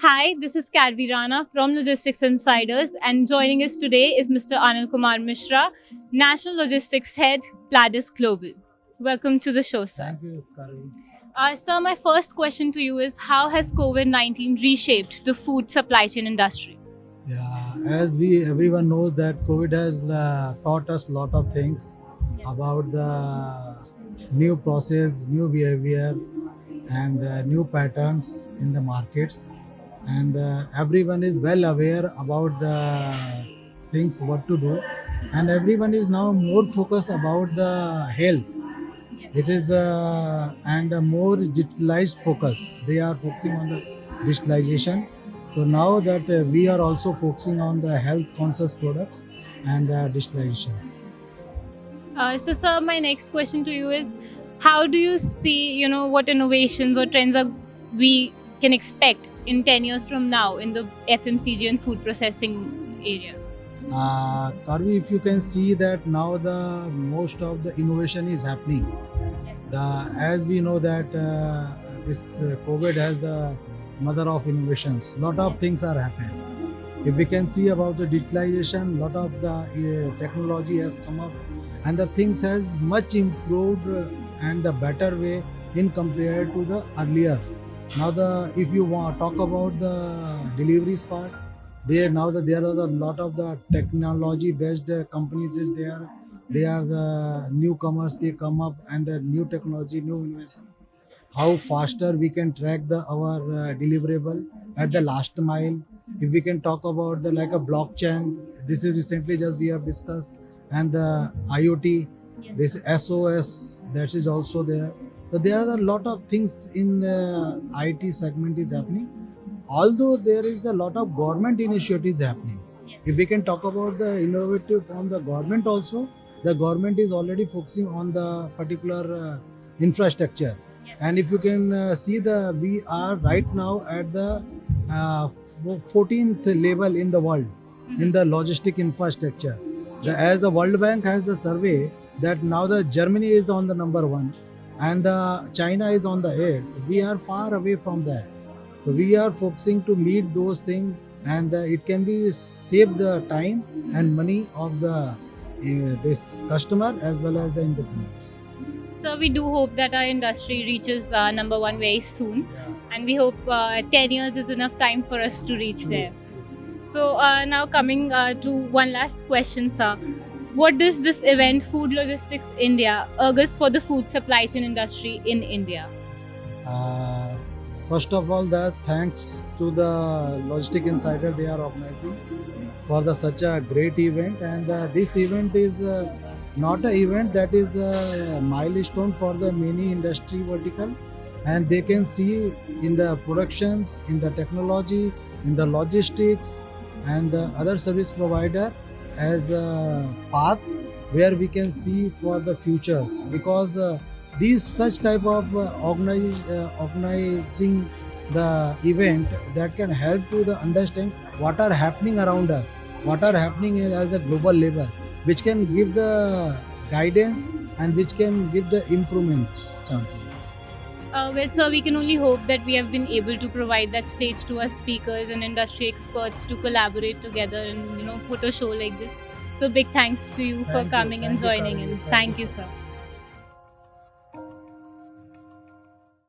Hi, this is Karvi Rana from Logistics Insiders, and joining us today is Mr. Anil Kumar Mishra, National Logistics Head, Pladis Global. Welcome to the show, sir. Thank you, Karan. Sir, my first question to you is how has COVID 19 reshaped the food supply chain industry? Yeah, as we everyone knows that COVID has taught us a lot of things about the new process, new behavior, and new patterns in the markets. And everyone is well aware about the things what to do, and everyone is now more focused about the health. It is and a more digitalized focus. They are focusing on the digitalization. So now that we are also focusing on the health conscious products and digitalization. So, sir, my next question to you is how do you see, what innovations or trends are we can expect in 10 years from now in the FMCG and food processing area? Karvi, if you can see that now the most of the innovation is happening. As we know that this COVID has the mother of innovations. Lot of things are happening. If we can see about the digitalization, lot of the technology has come up, and the things has much improved and the better way in compared to the earlier. Now if you want talk about the deliveries part, there are a lot of the technology based companies is there. They are the newcomers. They come up and the new technology, new innovation. How faster we can track our deliverable at the last mile. If we can talk about the like a blockchain, this is recently just we have discussed, and the IoT, this SOS that is also there. So there are a lot of things in IT segment is happening. Although there is a lot of government initiatives happening. If we can talk about the innovative from the government also, the government is already focusing on the particular infrastructure. And if you can see we are right now at the uh, 14th level in the world in the logistic infrastructure. As the World Bank has the survey that now the Germany is on the number one and the China is on the 8. We are far away from that. So we are focusing to meet those things, and it can be save the time and money of the this customer as well as the entrepreneurs. So we do hope that our industry reaches number one very soon, Yeah. and we hope 10 years is enough time for us to reach there. So now coming to one last question, sir. What does this event, Food Logistics India, augurs for the food supply chain industry in India? Uh, First of all, that thanks to the Logistic Insider they are organizing for such a great event, and this event is not an event that is a milestone for the many industry vertical, and they can see in the productions, in the technology, in the logistics, and the other service provider as a path where we can see for the futures, because these such type of organizing the event that can help to the understand what are happening around us, what are happening as a global level, which can give the guidance and which can give the improvements chances. Well, sir, we can only hope that we have been able to provide that stage to our speakers and industry experts to collaborate together and put a show like this. So big thanks to you for Thank you. coming and Thank you, joining Kaveri. in. Thank Thank you, you, sir. sir.